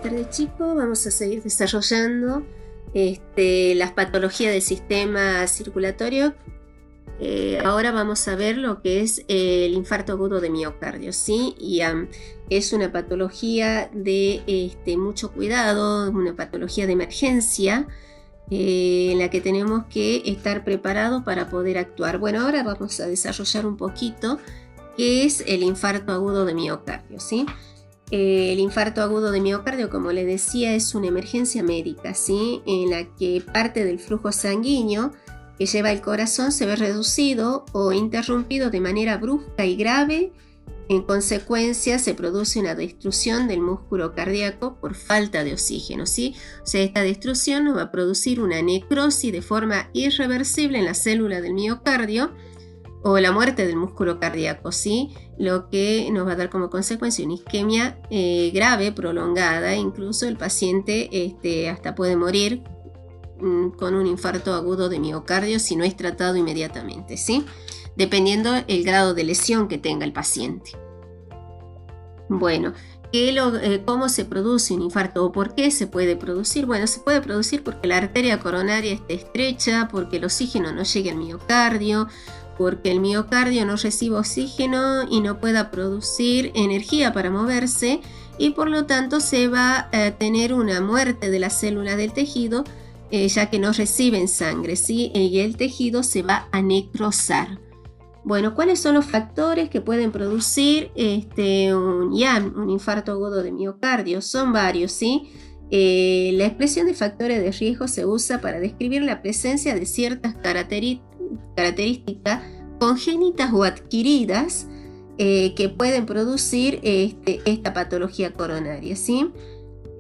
Buenas tardes, chicos. Vamos a seguir desarrollando las patologías del sistema circulatorio. Ahora vamos a ver lo que es el infarto agudo de miocardio, ¿sí? Y es una patología de mucho cuidado, una patología de emergencia en la que tenemos que estar preparados para poder actuar. Bueno, ahora vamos a desarrollar un poquito qué es el infarto agudo de miocardio, ¿sí? El infarto agudo de miocardio, como les decía, es una emergencia médica, ¿sí? En la que parte del flujo sanguíneo que lleva el corazón se ve reducido o interrumpido de manera brusca y grave. En consecuencia, se produce una destrucción del músculo cardíaco por falta de oxígeno, ¿sí? O sea, esta destrucción nos va a producir una necrosis de forma irreversible en la célula del miocardio o la muerte del músculo cardíaco, ¿sí? Lo que nos va a dar como consecuencia una isquemia grave, prolongada. Incluso el paciente hasta puede morir con un infarto agudo de miocardio si no es tratado inmediatamente, ¿sí? Dependiendo el grado de lesión que tenga el paciente. Bueno, ¿cómo se produce un infarto o por qué se puede producir? Bueno, se puede producir porque la arteria coronaria esté estrecha, porque el oxígeno no llegue al miocardio, porque el miocardio no recibe oxígeno y no pueda producir energía para moverse, y por lo tanto se va a tener una muerte de las células del tejido, ya que no reciben sangre, ¿sí? Y el tejido se va a necrosar. Bueno, ¿cuáles son los factores que pueden producir un infarto agudo de miocardio? Son varios, ¿sí? La expresión de factores de riesgo se usa para describir la presencia de ciertas características congénitas o adquiridas que pueden producir esta patología coronaria, ¿sí?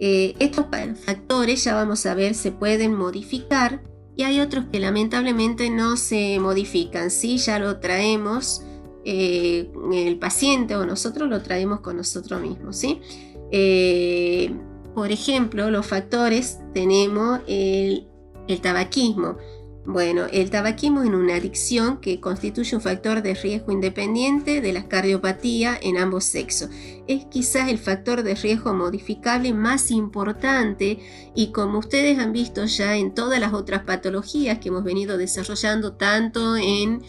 Estos factores, ya vamos a ver, se pueden modificar y hay otros que lamentablemente no se modifican, ¿sí? Ya lo traemos, el paciente o nosotros lo traemos con nosotros mismos, ¿sí? Por ejemplo, los factores, tenemos el tabaquismo. Bueno, el tabaquismo es una adicción que constituye un factor de riesgo independiente de la cardiopatía en ambos sexos. Es quizás el factor de riesgo modificable más importante, y como ustedes han visto ya en todas las otras patologías que hemos venido desarrollando, tanto en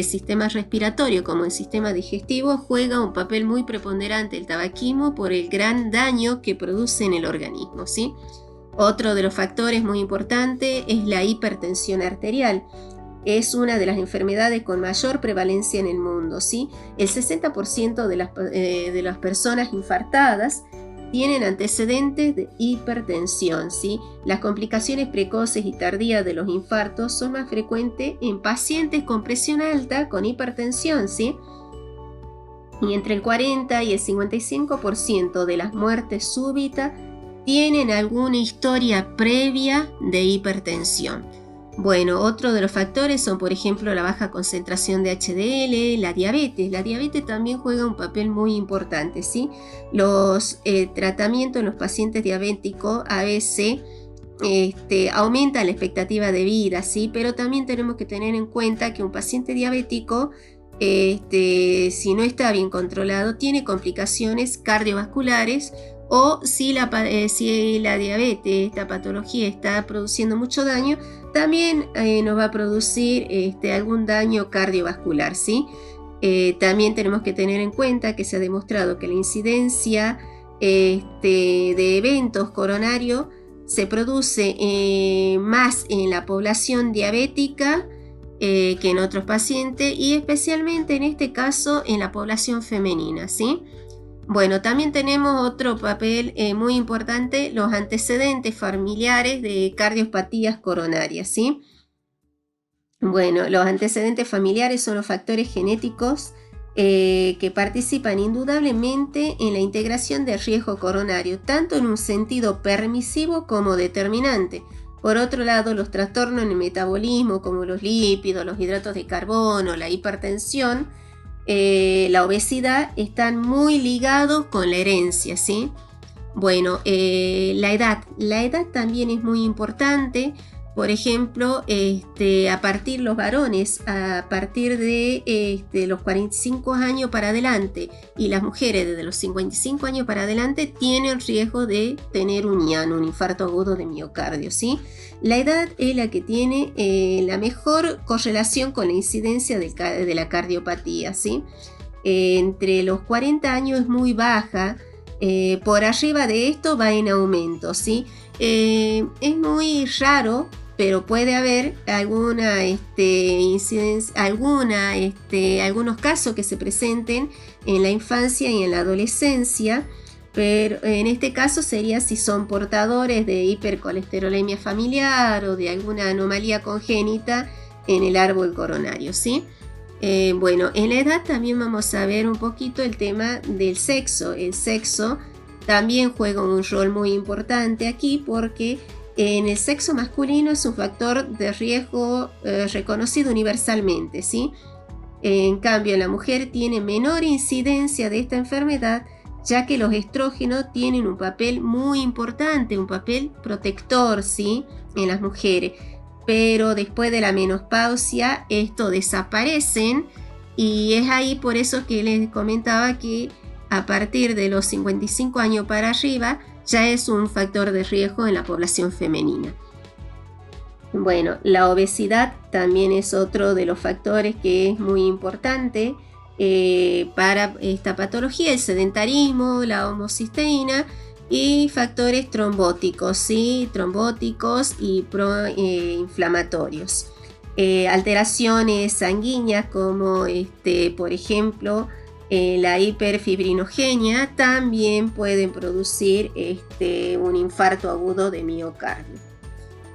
sistema respiratorio como en sistema digestivo, juega un papel muy preponderante el tabaquismo por el gran daño que produce en el organismo, ¿sí? Otro de los factores muy importantes es la hipertensión arterial. Es una de las enfermedades con mayor prevalencia en el mundo, ¿sí? El 60% de las personas infartadas tienen antecedentes de hipertensión, ¿sí? Las complicaciones precoces y tardías de los infartos son más frecuentes en pacientes con presión alta con hipertensión, ¿sí? Y entre el 40 y el 55% de las muertes súbitas tienen alguna historia previa de hipertensión. Bueno, otro de los factores son, por ejemplo, la baja concentración de HDL, la diabetes. La diabetes también juega un papel muy importante, ¿sí? Los tratamientos en los pacientes diabéticos a veces aumenta la expectativa de vida, ¿sí? Pero también tenemos que tener en cuenta que un paciente diabético, si no está bien controlado, tiene complicaciones cardiovasculares, o si la diabetes, esta patología, está produciendo mucho daño, también nos va a producir algún daño cardiovascular, ¿sí? También tenemos que tener en cuenta que se ha demostrado que la incidencia de eventos coronarios se produce más en la población diabética que en otros pacientes, y especialmente en este caso en la población femenina, ¿sí? Bueno, también tenemos otro papel muy importante, los antecedentes familiares de cardiopatías coronarias, ¿sí? Bueno, los antecedentes familiares son los factores genéticos que participan indudablemente en la integración del riesgo coronario, tanto en un sentido permisivo como determinante. Por otro lado, los trastornos en el metabolismo, como los lípidos, los hidratos de carbono, la hipertensión, la obesidad, están muy ligados con la herencia, ¿sí? Bueno, la edad también es muy importante, Por ejemplo, los varones a partir de los 45 años para adelante y las mujeres desde los 55 años para adelante tienen riesgo de tener un IAN, un infarto agudo de miocardio, ¿sí? La edad es la que tiene la mejor correlación con la incidencia de la cardiopatía, ¿sí? Entre los 40 años es muy baja, por arriba de esto va en aumento, ¿sí? Es muy raro, pero puede haber alguna incidencia, algunos casos que se presenten en la infancia y en la adolescencia, pero en este caso sería si son portadores de hipercolesterolemia familiar o de alguna anomalía congénita en el árbol coronario, ¿sí? Bueno, en la edad también vamos a ver un poquito el tema del sexo. El sexo también juega un rol muy importante aquí porque en el sexo masculino es un factor de riesgo reconocido universalmente, ¿sí? En cambio, la mujer tiene menor incidencia de esta enfermedad, ya que los estrógenos tienen un papel muy importante, un papel protector, ¿sí? En las mujeres. Pero después de la menopausia, estos desaparecen y es ahí por eso que les comentaba que a partir de los 55 años para arriba, ya es un factor de riesgo en la población femenina. Bueno, la obesidad también es otro de los factores que es muy importante para esta patología, el sedentarismo, la homocisteína y factores trombóticos, ¿sí? Trombóticos y inflamatorios. Alteraciones sanguíneas como por ejemplo la hiperfibrinogenia también pueden producir un infarto agudo de miocardio.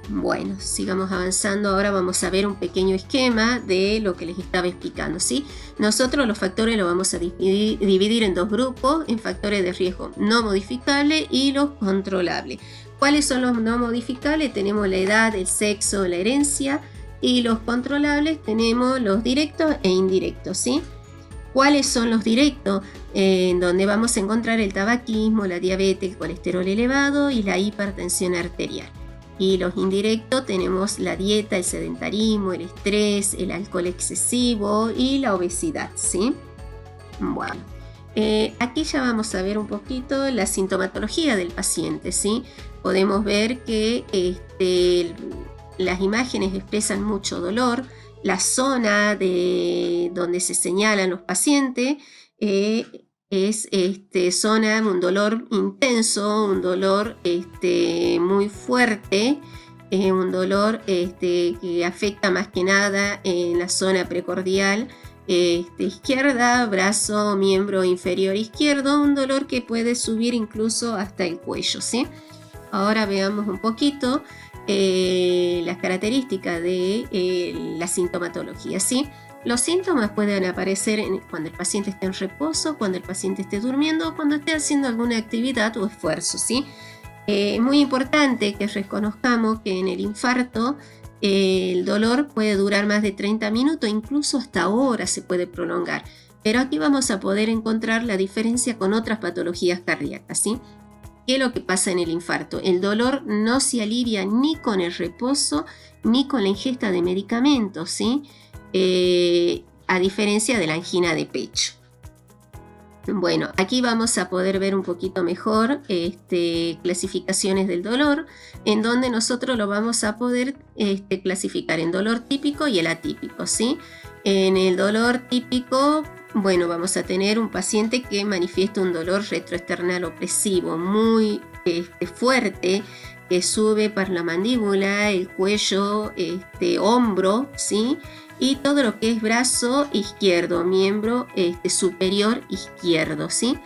Bueno, sigamos avanzando. Ahora vamos a ver un pequeño esquema de lo que les estaba explicando, ¿sí? Nosotros los factores los vamos a dividir en dos grupos, en factores de riesgo no modificables y los controlables. ¿Cuáles son los no modificables? Tenemos la edad, el sexo, la herencia, y los controlables tenemos los directos e indirectos, ¿sí? ¿Cuáles son los directos? En donde vamos a encontrar el tabaquismo, la diabetes, el colesterol elevado y la hipertensión arterial. Y los indirectos tenemos la dieta, el sedentarismo, el estrés, el alcohol excesivo y la obesidad, ¿sí? Bueno, aquí ya vamos a ver un poquito la sintomatología del paciente, ¿sí? Podemos ver que las imágenes expresan mucho dolor. La zona donde se señalan los pacientes es un dolor intenso, un dolor muy fuerte, un dolor que afecta más que nada en la zona precordial izquierda, brazo, miembro inferior izquierdo, un dolor que puede subir incluso hasta el cuello, ¿sí? Ahora veamos un poquito las características de la sintomatología, ¿sí? Los síntomas pueden aparecer cuando el paciente esté en reposo, cuando el paciente esté durmiendo o cuando esté haciendo alguna actividad o esfuerzo, ¿sí? Es muy importante que reconozcamos que en el infarto el dolor puede durar más de 30 minutos, incluso hasta horas se puede prolongar. Pero aquí vamos a poder encontrar la diferencia con otras patologías cardíacas, ¿sí? ¿Qué es lo que pasa en el infarto? El dolor no se alivia ni con el reposo ni con la ingesta de medicamentos, ¿sí? A diferencia de la angina de pecho. Bueno, aquí vamos a poder ver un poquito mejor clasificaciones del dolor, en donde nosotros lo vamos a poder clasificar en dolor típico y el atípico, ¿sí? En el dolor típico, bueno, vamos a tener un paciente que manifiesta un dolor retroesternal opresivo muy fuerte, que sube por la mandíbula, el cuello, hombro, ¿sí? Y todo lo que es brazo izquierdo, miembro superior izquierdo, ¿sí?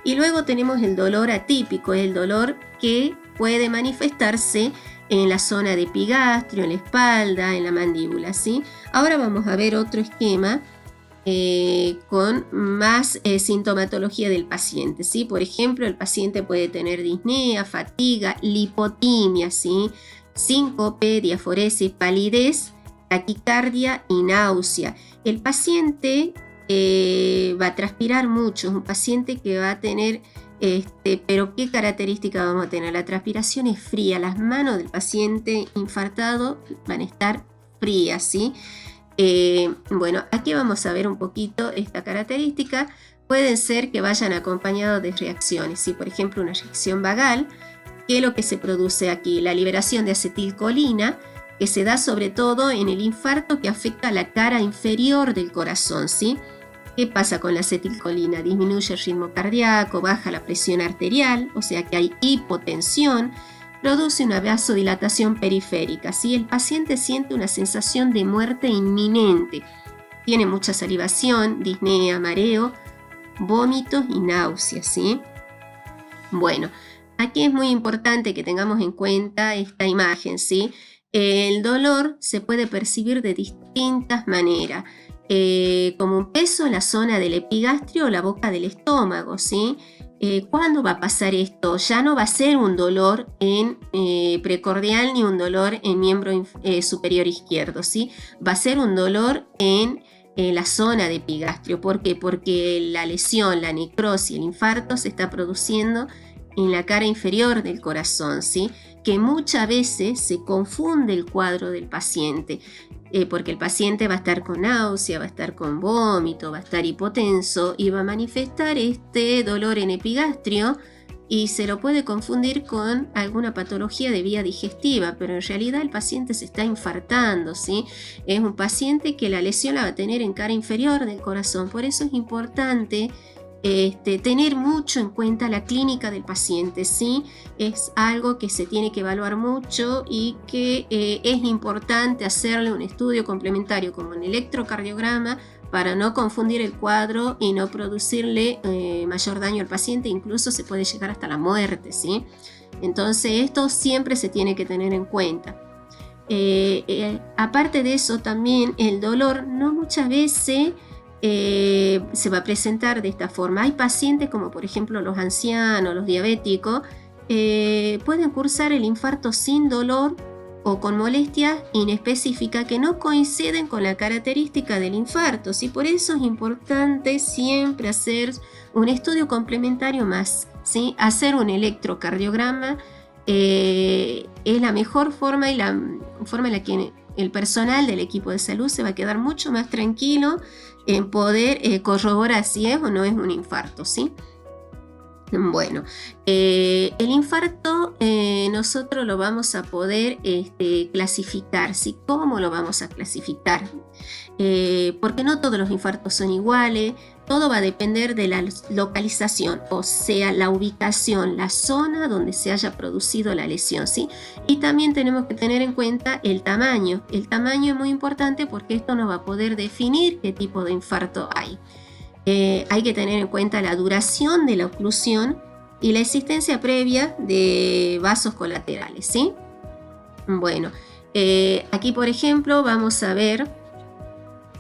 Y luego tenemos el dolor atípico, el dolor que puede manifestarse en la zona de epigastrio, en la espalda, en la mandíbula, ¿sí? Ahora vamos a ver otro esquema con más sintomatología del paciente, ¿sí? Por ejemplo, el paciente puede tener disnea, fatiga, lipotimia, ¿sí? Síncope, diaforesis, palidez, taquicardia y náusea. El paciente va a transpirar mucho, es un paciente que va a tener, pero ¿qué característica vamos a tener? La transpiración es fría, las manos del paciente infartado van a estar frías, ¿sí? Bueno, aquí vamos a ver un poquito esta característica. Pueden ser que vayan acompañados de reacciones, ¿sí? Por ejemplo, una reacción vagal, que es lo que se produce aquí, la liberación de acetilcolina, que se da sobre todo en el infarto que afecta a la cara inferior del corazón, ¿sí? ¿Qué pasa con la acetilcolina? Disminuye el ritmo cardíaco, baja la presión arterial, o sea que hay hipotensión, produce una vasodilatación periférica, ¿sí? El paciente siente una sensación de muerte inminente, tiene mucha salivación, disnea, mareo, vómitos y náuseas, ¿sí? Bueno, aquí es muy importante que tengamos en cuenta esta imagen, ¿sí? El dolor se puede percibir de distintas maneras, como un peso en la zona del epigastrio o la boca del estómago, ¿sí? ¿Cuándo va a pasar esto? Ya no va a ser un dolor en precordial ni un dolor en miembro superior izquierdo, ¿sí? Va a ser un dolor en la zona de epigastrio. ¿Por qué? Porque la lesión, la necrosis, el infarto se está produciendo en la cara inferior del corazón, ¿sí? Que muchas veces se confunde el cuadro del paciente, porque el paciente va a estar con náusea, va a estar con vómito, va a estar hipotenso y va a manifestar este dolor en epigastrio y se lo puede confundir con alguna patología de vía digestiva, pero en realidad el paciente se está infartando, ¿sí? Es un paciente que la lesión la va a tener en cara inferior del corazón, por eso es importante tener mucho en cuenta la clínica del paciente, ¿sí? Es algo que se tiene que evaluar mucho y que es importante hacerle un estudio complementario como un electrocardiograma para no confundir el cuadro y no producirle mayor daño al paciente, incluso se puede llegar hasta la muerte, ¿sí? Entonces esto siempre se tiene que tener en cuenta. Aparte de eso también el dolor no muchas veces se va a presentar de esta forma. Hay pacientes como por ejemplo los ancianos, los diabéticos, pueden cursar el infarto sin dolor o con molestias inespecíficas que no coinciden con la característica del infarto, ¿sí? Por eso es importante siempre hacer un estudio complementario más, ¿sí? Hacer un electrocardiograma es la mejor forma y la forma en la que el personal del equipo de salud se va a quedar mucho más tranquilo en poder corroborar si es o no es un infarto, ¿sí? Bueno, el infarto nosotros lo vamos a poder clasificar, ¿sí? ¿Cómo lo vamos a clasificar? Porque no todos los infartos son iguales, todo va a depender de la localización, o sea, la ubicación, la zona donde se haya producido la lesión, ¿sí? Y también tenemos que tener en cuenta el tamaño. El tamaño es muy importante porque esto nos va a poder definir qué tipo de infarto hay. Hay que tener en cuenta la duración de la oclusión y la existencia previa de vasos colaterales, ¿sí? Bueno, aquí por ejemplo vamos a ver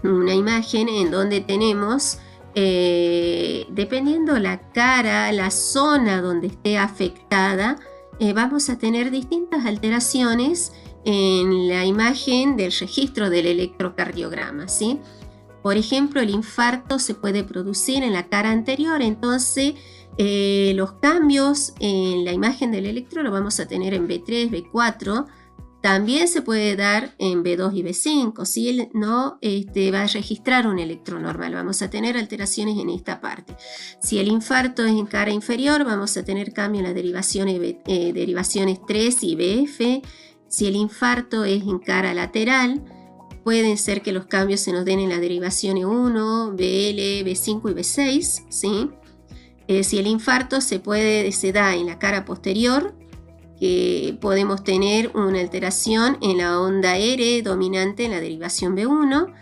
una imagen en donde tenemos, dependiendo la cara, la zona donde esté afectada, vamos a tener distintas alteraciones en la imagen del registro del electrocardiograma, ¿sí? Por ejemplo, el infarto se puede producir en la cara anterior, entonces los cambios en la imagen del electro lo vamos a tener en B3, B4, también se puede dar en B2 y B5, si él no va a registrar un electro normal, vamos a tener alteraciones en esta parte. Si el infarto es en cara inferior, vamos a tener cambio en las derivaciones 3 y BF. Si el infarto es en cara lateral, pueden ser que los cambios se nos den en la derivación E1, BL, B5 y B6, ¿sí? Si el infarto se da en la cara posterior, que podemos tener una alteración en la onda R dominante en la derivación B1,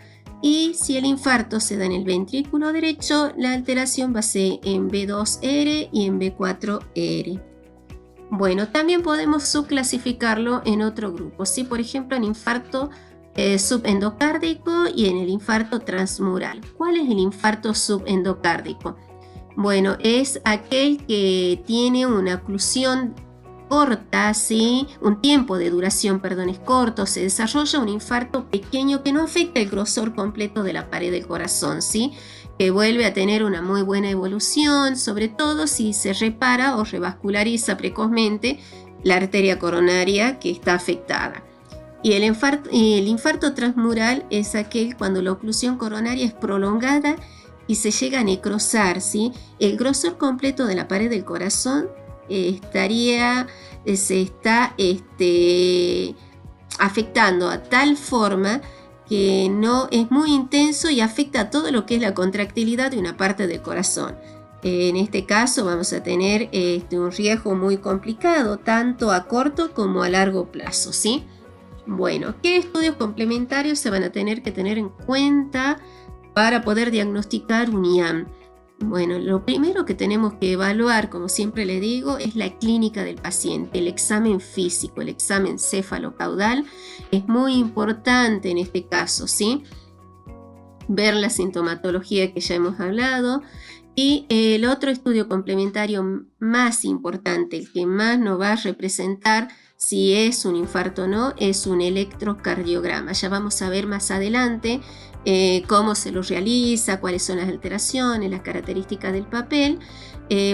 y si el infarto se da en el ventrículo derecho, la alteración va a ser en B2R y en B4R. Bueno, también podemos subclasificarlo en otro grupo, ¿sí? Por ejemplo, en infarto subendocárdico y en el infarto transmural. ¿Cuál es el infarto subendocárdico? Bueno, es aquel que tiene una oclusión corta, ¿sí? Un tiempo de duración, es corto, se desarrolla un infarto pequeño que no afecta el grosor completo de la pared del corazón, ¿sí? que vuelve a tener una muy buena evolución, sobre todo si se repara o revasculariza precozmente la arteria coronaria que está afectada. Y el infarto transmural es aquel cuando la oclusión coronaria es prolongada y se llega a necrosar, ¿sí? El grosor completo de la pared del corazón se está afectando a tal forma que no es muy intenso y afecta a todo lo que es la contractilidad de una parte del corazón. En este caso vamos a tener un riesgo muy complicado, tanto a corto como a largo plazo, ¿sí? Bueno, ¿qué estudios complementarios se van a tener que tener en cuenta para poder diagnosticar un IAM? Bueno, lo primero que tenemos que evaluar, como siempre le digo, es la clínica del paciente, el examen físico, el examen cefalocaudal es muy importante en este caso, ¿sí? Ver la sintomatología que ya hemos hablado. Y el otro estudio complementario más importante, el que más nos va a representar si es un infarto o no, es un electrocardiograma. Ya vamos a ver más adelante cómo se lo realiza, cuáles son las alteraciones, las características del papel.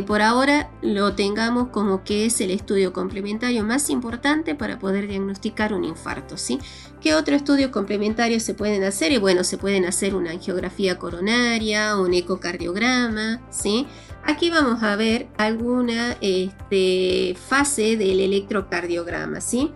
Por ahora lo tengamos como que es el estudio complementario más importante para poder diagnosticar un infarto, ¿sí? ¿Qué otro estudio complementario se pueden hacer? Y bueno, se pueden hacer una angiografía coronaria, un ecocardiograma, ¿sí? Aquí vamos a ver alguna fase del electrocardiograma, ¿sí?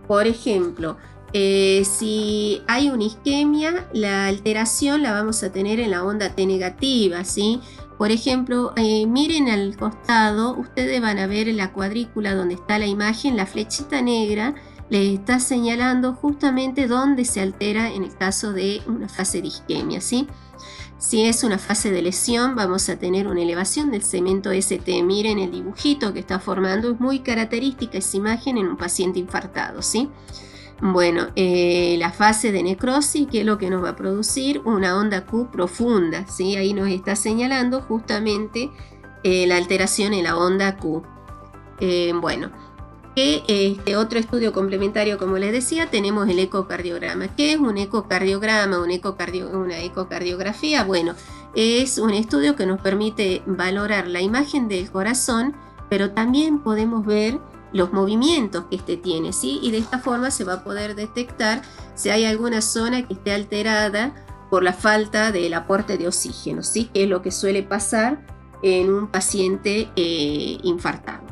Por ejemplo, si hay una isquemia, la alteración la vamos a tener en la onda T negativa, ¿sí? Por ejemplo, miren al costado, ustedes van a ver en la cuadrícula donde está la imagen, la flechita negra les está señalando justamente dónde se altera en el caso de una fase de isquemia, ¿sí? Si es una fase de lesión, vamos a tener una elevación del segmento ST. Miren el dibujito que está formando, es muy característica esa imagen en un paciente infartado, ¿sí? Bueno, la fase de necrosis, ¿qué es lo que nos va a producir? Una onda Q profunda, ¿sí? Ahí nos está señalando justamente la alteración en la onda Q. Bueno, otro estudio complementario, como les decía, tenemos el ecocardiograma. ¿Qué es un ecocardiograma? Una ecocardiografía, bueno, es un estudio que nos permite valorar la imagen del corazón, pero también podemos ver los movimientos que tiene, ¿sí? Y de esta forma se va a poder detectar si hay alguna zona que esté alterada por la falta del aporte de oxígeno, ¿sí? Que es lo que suele pasar en un paciente infartado.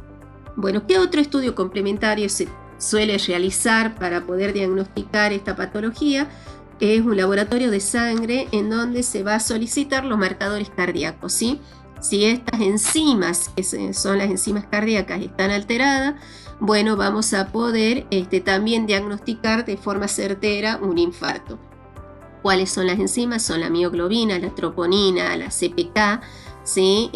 Bueno, ¿qué otro estudio complementario se suele realizar para poder diagnosticar esta patología? Es un laboratorio de sangre en donde se va a solicitar los marcadores cardíacos, ¿sí? Si estas enzimas, que son las enzimas cardíacas, están alteradas, bueno, vamos a poder también diagnosticar de forma certera un infarto. ¿Cuáles son las enzimas? Son la mioglobina, la troponina, la CPK, ¿sí?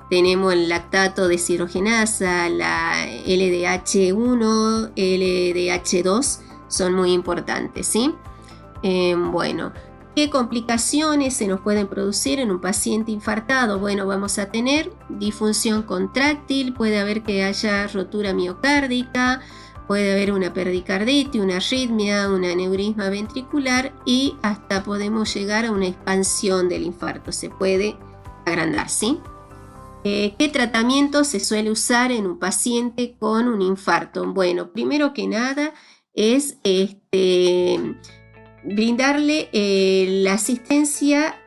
Tenemos el lactato deshidrogenasa, la LDH1, LDH2, son muy importantes, ¿sí? Bueno, ¿qué complicaciones se nos pueden producir en un paciente infartado? Bueno, vamos a tener disfunción contráctil, puede haber que haya rotura miocárdica, puede haber una pericarditis, una arritmia, un aneurisma ventricular y hasta podemos llegar a una expansión del infarto, se puede agrandar, ¿sí? ¿Qué tratamiento se suele usar en un paciente con un infarto? Bueno, primero que nada es brindarle la asistencia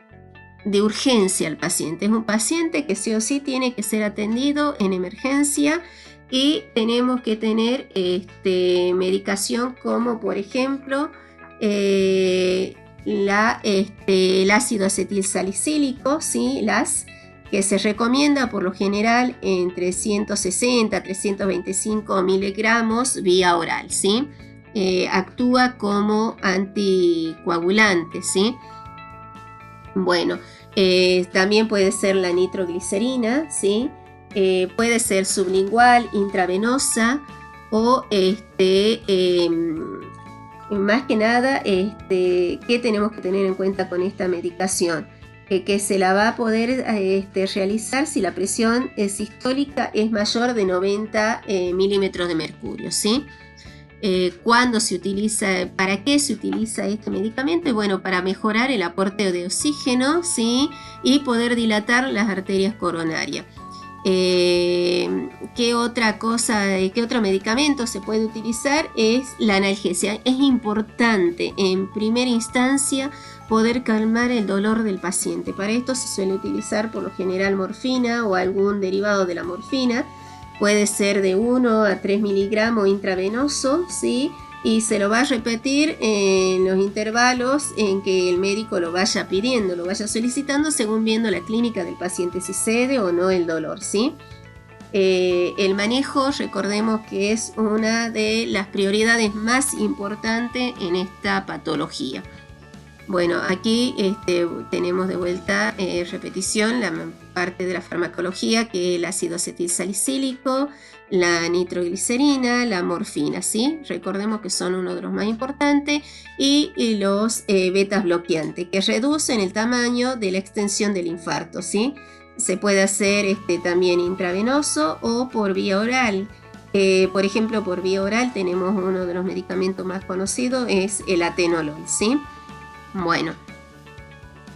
de urgencia al paciente. Es un paciente que sí o sí tiene que ser atendido en emergencia y tenemos que tener medicación como por ejemplo el ácido acetilsalicílico, ¿sí? Que se recomienda por lo general entre 160 a 325 miligramos vía oral, ¿sí? Actúa como anticoagulante, ¿sí? Bueno, también puede ser la nitroglicerina, ¿sí? Puede ser sublingual, intravenosa o más que nada, ¿qué tenemos que tener en cuenta con esta medicación? Que se la va a poder realizar si la presión sistólica es mayor de 90 milímetros de mercurio, ¿sí? cuándo se utiliza, para qué se utiliza este medicamento, y bueno, para mejorar el aporte de oxígeno, ¿sí? Y poder dilatar las arterias coronarias. ¿Qué otra cosa, qué otro medicamento se puede utilizar? Es la analgesia. Es importante en primera instancia poder calmar el dolor del paciente. Para esto se suele utilizar por lo general morfina o algún derivado de la morfina. Puede ser de 1 a 3 miligramos intravenoso, ¿sí? Y se lo va a repetir en los intervalos en que el médico lo vaya pidiendo, lo vaya solicitando según viendo la clínica del paciente, si cede o no el dolor, ¿sí? El manejo, recordemos que es una de las prioridades más importantes en esta patología. Bueno, aquí tenemos de vuelta repetición la parte de la farmacología, que es el ácido acetilsalicílico, la nitroglicerina, la morfina, ¿sí? Recordemos que son uno de los más importantes, y los betas bloqueantes, que reducen el tamaño de la extensión del infarto, ¿sí? Se puede hacer también intravenoso o por vía oral. Por ejemplo, por vía oral tenemos uno de los medicamentos más conocidos, es el atenolol, ¿sí? Bueno,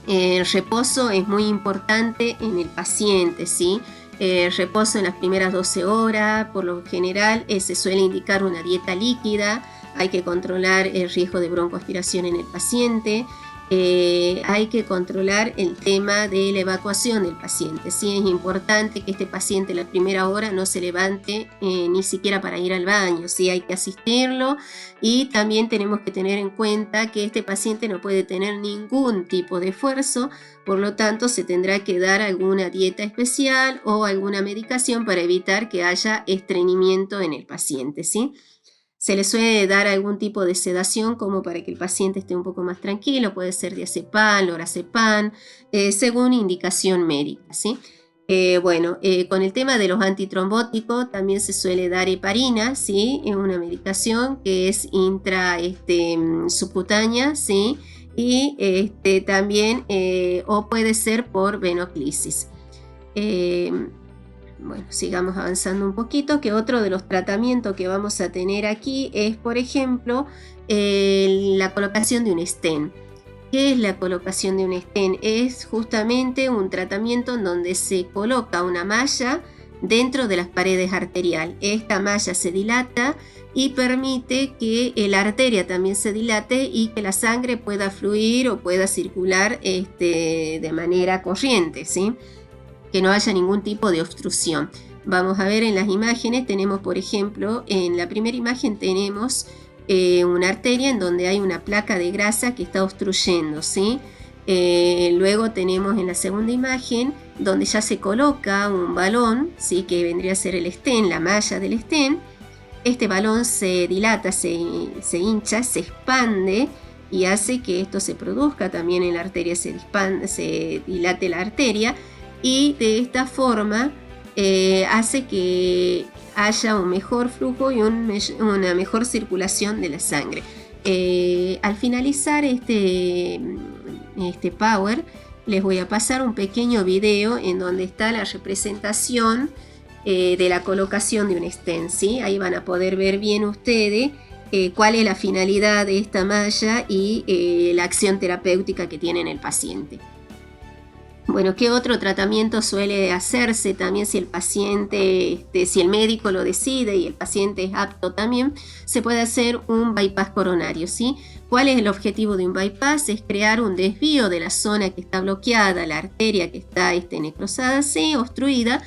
el reposo es muy importante en el paciente, ¿sí? El reposo en las primeras 12 horas, por lo general se suele indicar una dieta líquida. Hay que controlar el riesgo de broncoaspiración en el paciente. Hay que controlar el tema de la evacuación del paciente, ¿sí? Es importante que este paciente en la primera hora no se levante ni siquiera para ir al baño, ¿sí? Hay que asistirlo, y también tenemos que tener en cuenta que este paciente no puede tener ningún tipo de esfuerzo, por lo tanto se tendrá que dar alguna dieta especial o alguna medicación para evitar que haya estreñimiento en el paciente, ¿sí? Se le suele dar algún tipo de sedación como para que el paciente esté un poco más tranquilo, puede ser diazepam, lorazepam, según indicación médica, ¿sí? Con el tema de los antitrombóticos también se suele dar heparina, ¿sí? Es una medicación que es subcutánea, ¿sí? Y también, o puede ser por venoclisis. Bueno, sigamos avanzando un poquito, que otro de los tratamientos que vamos a tener aquí es, por ejemplo, la colocación de un stent. ¿Qué es la colocación de un stent? Es justamente un tratamiento en donde se coloca una malla dentro de las paredes arteriales. Esta malla se dilata y permite que la arteria también se dilate y que la sangre pueda fluir o pueda circular de manera corriente, ¿sí? Que no haya ningún tipo de obstrucción. Vamos a ver en las imágenes, tenemos por ejemplo, en la primera imagen tenemos una arteria en donde hay una placa de grasa que está obstruyendo, ¿sí? Luego tenemos en la segunda imagen donde ya se coloca un balón, ¿sí? Que vendría a ser el stent, la malla del stent. Este balón se dilata, se hincha, se expande y hace que esto se produzca también en la arteria, se dilate la arteria, y de esta forma hace que haya un mejor flujo y una mejor circulación de la sangre. Al finalizar este Power, les voy a pasar un pequeño video en donde está la representación de la colocación de un stent, ¿sí? Ahí van a poder ver bien ustedes cuál es la finalidad de esta malla y la acción terapéutica que tiene en el paciente. Bueno, ¿qué otro tratamiento suele hacerse también si el paciente, si el médico lo decide y el paciente es apto también? Se puede hacer un bypass coronario, ¿sí? ¿Cuál es el objetivo de un bypass? Es crear un desvío de la zona que está bloqueada, la arteria que está necrosada, ¿sí? Obstruida,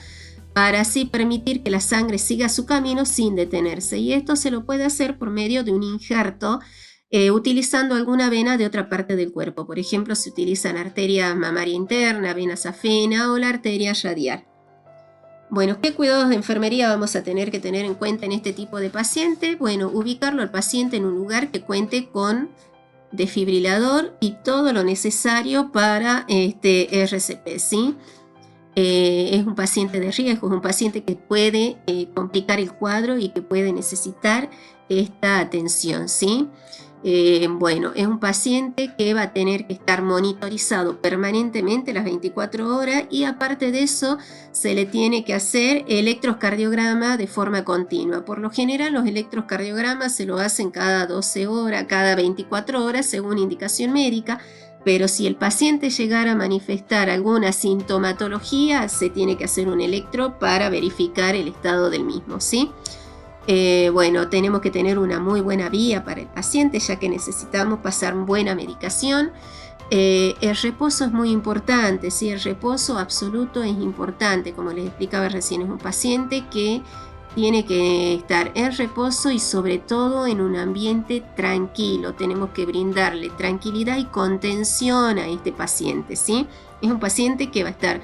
para así permitir que la sangre siga su camino sin detenerse. Y esto se lo puede hacer por medio de un injerto, utilizando alguna vena de otra parte del cuerpo. Por ejemplo, se utilizan arteria mamaria interna, vena safena o la arteria radial. Bueno, ¿qué cuidados de enfermería vamos a tener que tener en cuenta en este tipo de paciente? Bueno, ubicarlo al paciente en un lugar que cuente con desfibrilador y todo lo necesario para RCP, ¿sí? Es un paciente de riesgo, es un paciente que puede complicar el cuadro y que puede necesitar esta atención, ¿sí? Bueno, es un paciente que va a tener que estar monitorizado permanentemente las 24 horas y aparte de eso se le tiene que hacer electrocardiograma de forma continua. Por lo general los electrocardiogramas se lo hacen cada 12 horas, cada 24 horas según indicación médica, pero si el paciente llegara a manifestar alguna sintomatología se tiene que hacer un electro para verificar el estado del mismo, ¿sí? Bueno, tenemos que tener una muy buena vía para el paciente, ya que necesitamos pasar buena medicación. El reposo es muy importante, ¿sí? El reposo absoluto es importante, como les explicaba recién, es un paciente que tiene que estar en reposo y sobre todo en un ambiente tranquilo. Tenemos que brindarle tranquilidad y contención a este paciente, ¿sí? Es un paciente que va a estar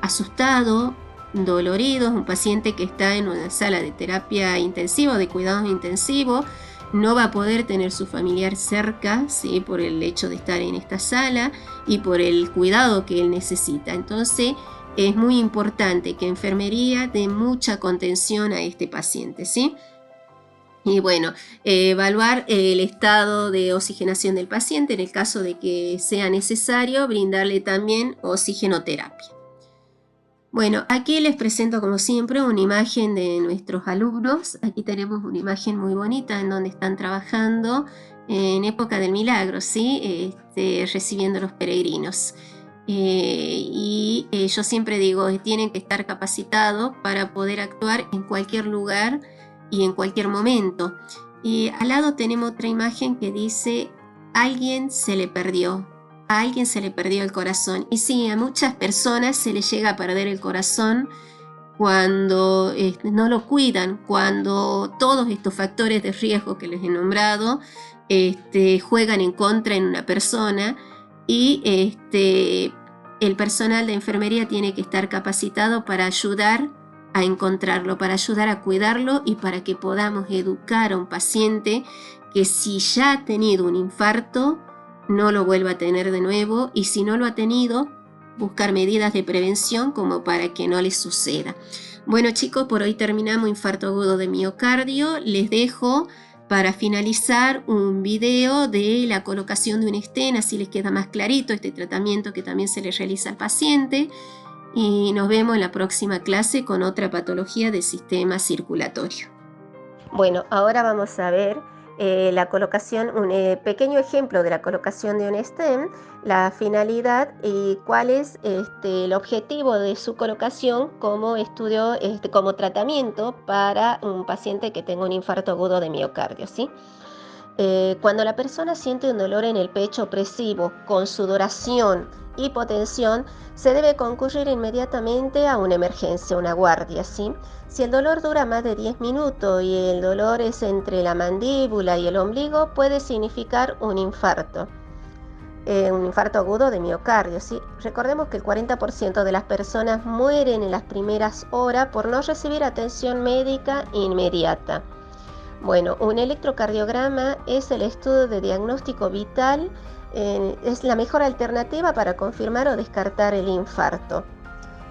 asustado, dolorido, es un paciente que está en una sala de terapia intensiva o de cuidados intensivos, no va a poder tener su familiar cerca, ¿sí? Por el hecho de estar en esta sala y por el cuidado que él necesita. Entonces es muy importante que enfermería dé mucha contención a este paciente, ¿sí? Y bueno, evaluar el estado de oxigenación del paciente en el caso de que sea necesario, brindarle también oxigenoterapia. Bueno, aquí les presento como siempre una imagen de nuestros alumnos. Aquí tenemos una imagen muy bonita en donde están trabajando en época del milagro, ¿sí? Recibiendo los peregrinos. Yo siempre digo, tienen que estar capacitados para poder actuar en cualquier lugar y en cualquier momento. Y al lado tenemos otra imagen que dice, alguien se le perdió. A alguien se le perdió el corazón. Y sí, a muchas personas se les llega a perder el corazón cuando no lo cuidan, cuando todos estos factores de riesgo que les he nombrado juegan en contra en una persona y el personal de enfermería tiene que estar capacitado para ayudar a encontrarlo, para ayudar a cuidarlo y para que podamos educar a un paciente que si ya ha tenido un infarto, no lo vuelva a tener de nuevo y si no lo ha tenido, buscar medidas de prevención como para que no les suceda. Bueno chicos, por hoy terminamos infarto agudo de miocardio. Les dejo para finalizar un video de la colocación de un stent, así les queda más clarito este tratamiento que también se le realiza al paciente. Y nos vemos en la próxima clase con otra patología del sistema circulatorio. Bueno, ahora vamos a ver la colocación, un pequeño ejemplo de la colocación de un stent, la finalidad y cuál es el objetivo de su colocación como estudio, como tratamiento para un paciente que tenga un infarto agudo de miocardio, ¿sí? Cuando la persona siente un dolor en el pecho opresivo, con sudoración, hipotensión, se debe concurrir inmediatamente a una emergencia, una guardia, ¿sí? Si el dolor dura más de 10 minutos y el dolor es entre la mandíbula y el ombligo, puede significar un infarto agudo de miocardio, ¿sí? Recordemos que el 40% de las personas mueren en las primeras horas por no recibir atención médica inmediata. Bueno, un electrocardiograma es el estudio de diagnóstico vital, es la mejor alternativa para confirmar o descartar el infarto.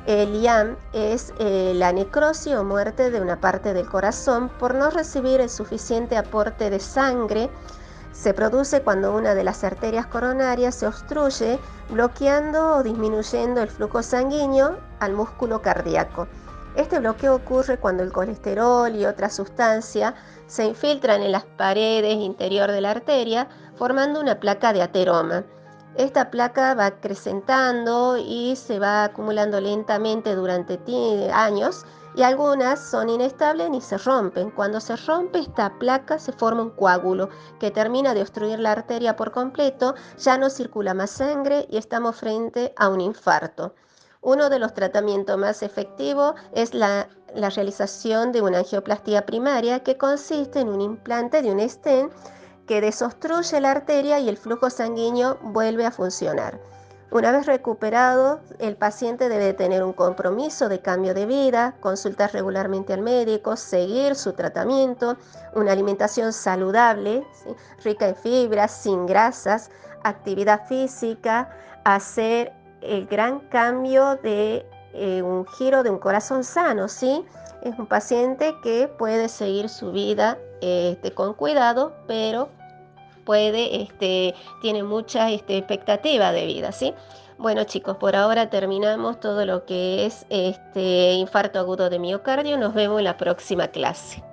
El IAM es la necrosis o muerte de una parte del corazón por no recibir el suficiente aporte de sangre. Se produce cuando una de las arterias coronarias se obstruye, bloqueando o disminuyendo el flujo sanguíneo al músculo cardíaco. Este bloqueo ocurre cuando el colesterol y otras sustancias se infiltran en las paredes interior de la arteria, formando una placa de ateroma. Esta placa va acrecentando y se va acumulando lentamente durante años y algunas son inestables y se rompen. Cuando se rompe esta placa se forma un coágulo que termina de obstruir la arteria por completo, ya no circula más sangre y estamos frente a un infarto. Uno de los tratamientos más efectivos es la realización de una angioplastía primaria que consiste en un implante de un stent que desobstruye la arteria y el flujo sanguíneo vuelve a funcionar. Una vez recuperado, el paciente debe tener un compromiso de cambio de vida, consultar regularmente al médico, seguir su tratamiento, una alimentación saludable, ¿sí? Rica en fibras, sin grasas, actividad física, hacer el gran cambio de un giro de un corazón sano, ¿sí? Es un paciente que puede seguir su vida con cuidado, pero tiene mucha expectativa de vida, ¿sí? Bueno, chicos, por ahora terminamos todo lo que es infarto agudo de miocardio. Nos vemos en la próxima clase.